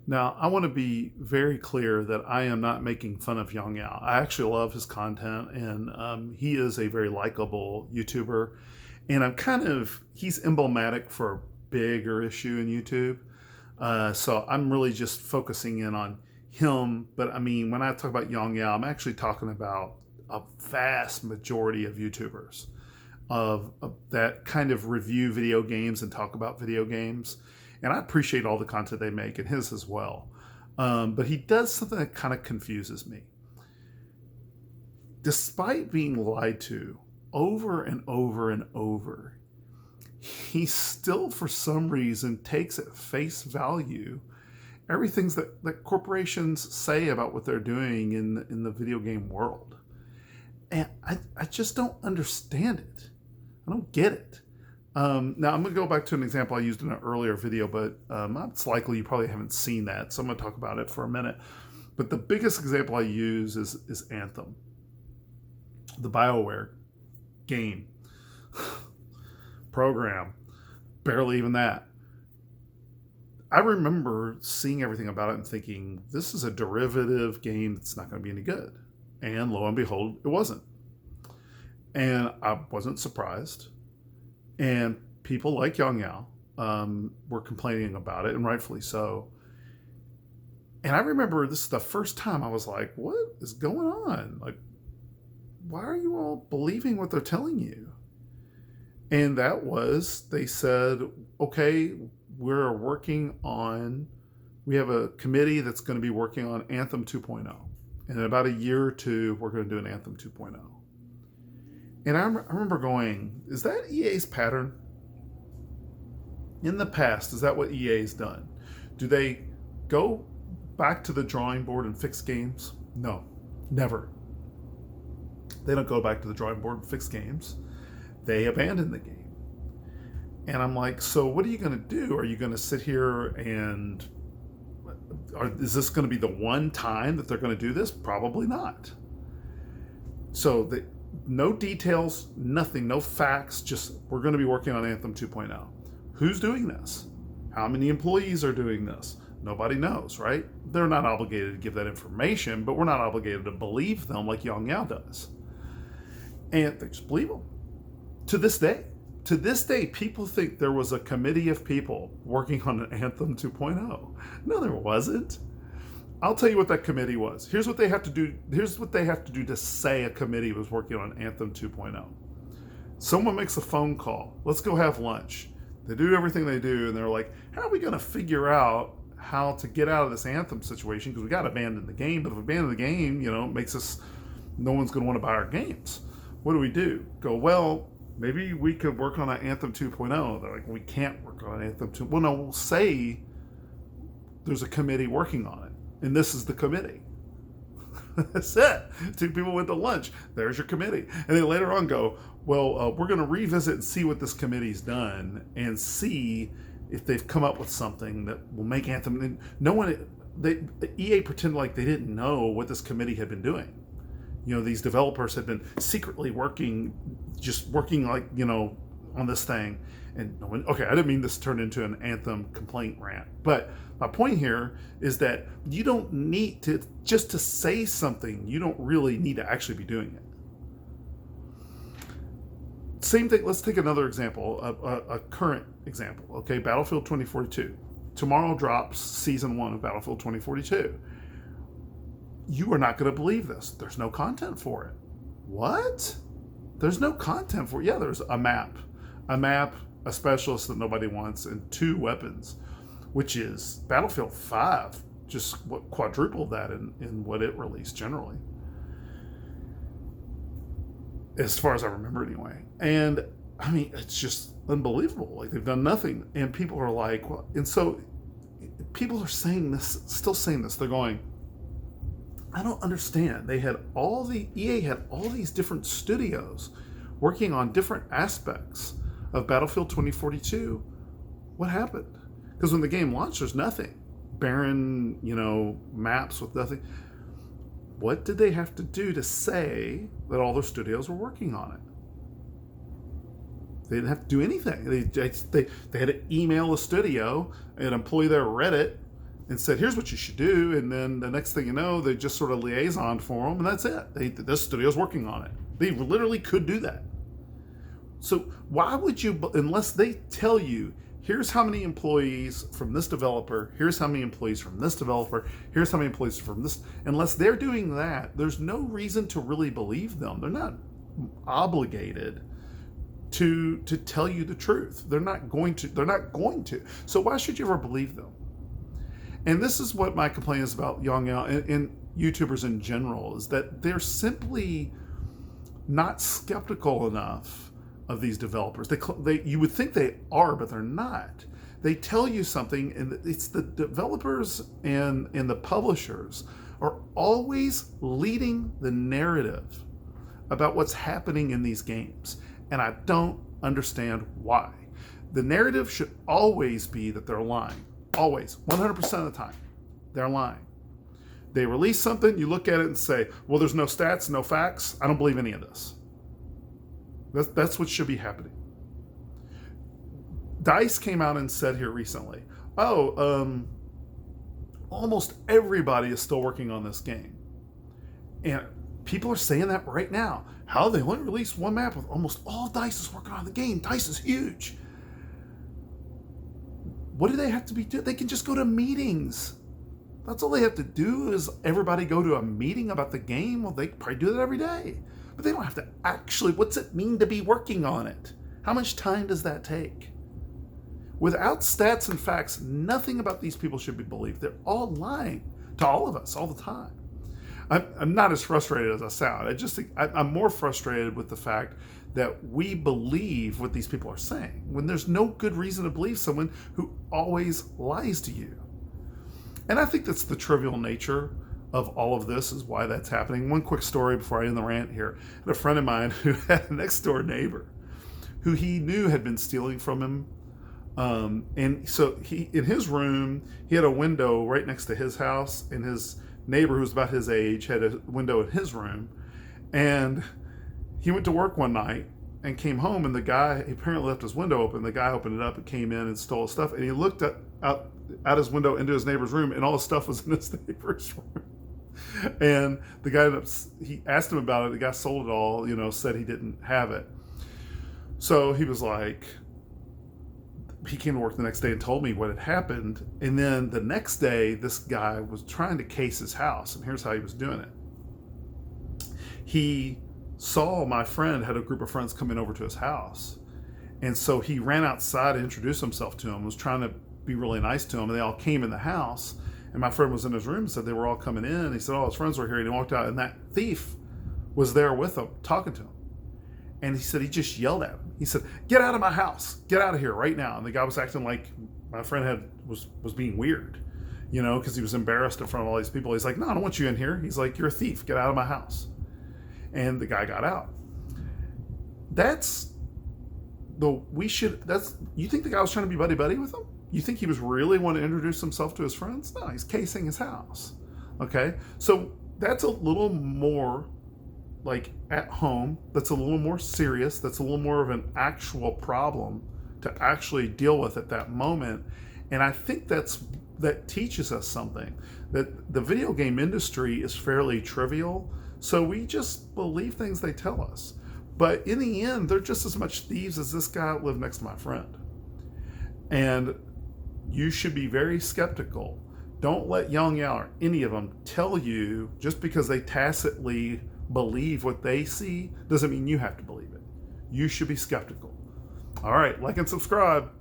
Now, I want to be very clear that I am not making fun of Yong Yao. I actually love his content, and he is a very likable YouTuber. And he's emblematic for a bigger issue in YouTube. So I'm really just focusing in on him. But I mean, when I talk about Yong Yao, I'm actually talking about a vast majority of YouTubers of that kind of review video games and talk about video games. And I appreciate all the content they make, and his as well. But he does something that kind of confuses me. Despite being lied to over and over and over, he still, for some reason, takes at face value everything that corporations say about what they're doing in the video game world. And I just don't understand it. I don't get it. Now, I'm going to go back to an example I used in an earlier video, but it's likely you probably haven't seen that, so I'm going to talk about it for a minute. But the biggest example I use is Anthem, the BioWare game, program, barely even that. I remember seeing everything about it and thinking, this is a derivative game that's not going to be any good. And lo and behold, it wasn't. And I wasn't surprised. And people like Yong Yao were complaining about it, and rightfully so. And I remember this is the first time I was like, what is going on? Like, why are you all believing what they're telling you? And that was, they said, okay, we have a committee that's going to be working on Anthem 2.0. And in about a year or two, we're going to do an Anthem 2.0. And I remember going, is that EA's pattern? In the past, is that what EA's done? Do they go back to the drawing board and fix games? No, never. They don't go back to the drawing board and fix games. They abandon the game. And I'm like, so what are you going to do? Are you going to sit here and is this going to be the one time that they're going to do this? Probably not. So no details, nothing, no facts, just we're going to be working on Anthem 2.0. Who's doing this? How many employees are doing this? Nobody knows, right? They're not obligated to give that information, but we're not obligated to believe them like Yong Yao does. And they just believe them. To this day, people think there was a committee of people working on an Anthem 2.0. No, there wasn't. I'll tell you what that committee was. Here's what they have to do. Here's what they have to do to say a committee was working on Anthem 2.0. Someone makes a phone call. Let's go have lunch. They do everything they do, and they're like, how are we going to figure out how to get out of this Anthem situation? Because we got to abandon the game. But if we abandon the game, it makes us, no one's going to want to buy our games. What do? Go, well, maybe we could work on an Anthem 2.0. They're like, we can't work on an Anthem 2.0. Well, no, we'll say there's a committee working on it. And this is the committee. That's it. Two people went to lunch. There's your committee. And then later on go, well, we're going to revisit and see what this committee's done and see if they've come up with something that will make Anthem. And EA pretended like they didn't know what this committee had been doing. These developers had been secretly working on this thing. And no one, okay, I didn't mean this turned into an Anthem complaint rant, but my point here is that you don't need to, just to say something, you don't really need to actually be doing it. Same thing, let's take another example, a current example, okay, Battlefield 2042. Tomorrow drops Season 1 of Battlefield 2042. You are not going to believe this. There's no content for it. What? There's no content for it. Yeah, there's a map, a specialist that nobody wants, and 2 weapons, which is Battlefield 5, just quadrupled that in what it released generally. As far as I remember anyway. And I mean, it's just unbelievable. Like, they've done nothing. And people are like, well, and so people are saying this, still saying this. They're going, I don't understand. EA had all these different studios working on different aspects of Battlefield 2042. What happened? Because when the game launched, there's nothing. Barren, maps with nothing. What did they have to do to say that all their studios were working on it? They didn't have to do anything. They had to email a studio, an employee there read it, and said, here's what you should do. And then the next thing you know, they just sort of liaisoned for them, and that's it. This studio's working on it. They literally could do that. So why would you, unless they tell you, here's how many employees from this developer, here's how many employees from this developer, here's how many employees from this, unless they're doing that, there's no reason to really believe them. They're not obligated to tell you the truth. They're not going to. So why should you ever believe them? And this is what my complaint is about Yong and YouTubers in general, is that they're simply not skeptical enough of these developers. You would think they are, but they're not. They tell you something, and it's the developers and the publishers are always leading the narrative about what's happening in these games. And I don't understand why. The narrative should always be that they're lying. Always, 100% of the time, they're lying. They release something, you look at it and say, well, there's no stats, no facts. I don't believe any of this. That's what should be happening. DICE came out and said here recently, almost everybody is still working on this game. And people are saying that right now. How they only released one map with almost all DICE is working on the game. DICE is huge. What do they have to be doing? They can just go to meetings. That's all they have to do is everybody go to a meeting about the game. Well, they probably do that every day. But they don't have to actually, what's it mean to be working on it? How much time does that take? Without stats and facts, nothing about these people should be believed. They're all lying to all of us all the time. I'm not as frustrated as I sound. I'm more frustrated with the fact that we believe what these people are saying when there's no good reason to believe someone who always lies to you. And I think that's the trivial nature of all of this is why that's happening. One quick story before I end the rant here. I had a friend of mine who had a next door neighbor who he knew had been stealing from him. And so in his room, he had a window right next to his house, and his neighbor who was about his age had a window in his room. And he went to work one night and came home, and the guy apparently left his window open. The guy opened it up and came in and stole his stuff. And he looked out his window into his neighbor's room, and all his stuff was in his neighbor's room. And the guy he asked him about it. The guy sold it all, said he didn't have it. So he was like, he came to work the next day and told me what had happened. And then the next day, this guy was trying to case his house, and here's how he was doing it. He saw my friend had a group of friends coming over to his house. And so he ran outside and introduced himself to them, was trying to be really nice to them. And they all came in the house, and my friend was in his room and said they were all coming in. And he said, his friends were here. And he walked out, and that thief was there with him, talking to him. And he said he just yelled at him. He said, get out of my house. Get out of here right now. And the guy was acting like my friend was being weird, because he was embarrassed in front of all these people. He's like, no, I don't want you in here. He's like, you're a thief. Get out of my house. And the guy got out. You think the guy was trying to be buddy-buddy with him? You think he was really wanting to introduce himself to his friends? No, he's casing his house. Okay? So that's a little more like at home. That's a little more serious. That's a little more of an actual problem to actually deal with at that moment. And I think that teaches us something, that the video game industry is fairly trivial. So we just believe things they tell us. But in the end, they're just as much thieves as this guy that lived next to my friend. And you should be very skeptical. Don't let Yong or any of them tell you just because they tacitly believe what they see doesn't mean you have to believe it. You should be skeptical. All right, like and subscribe.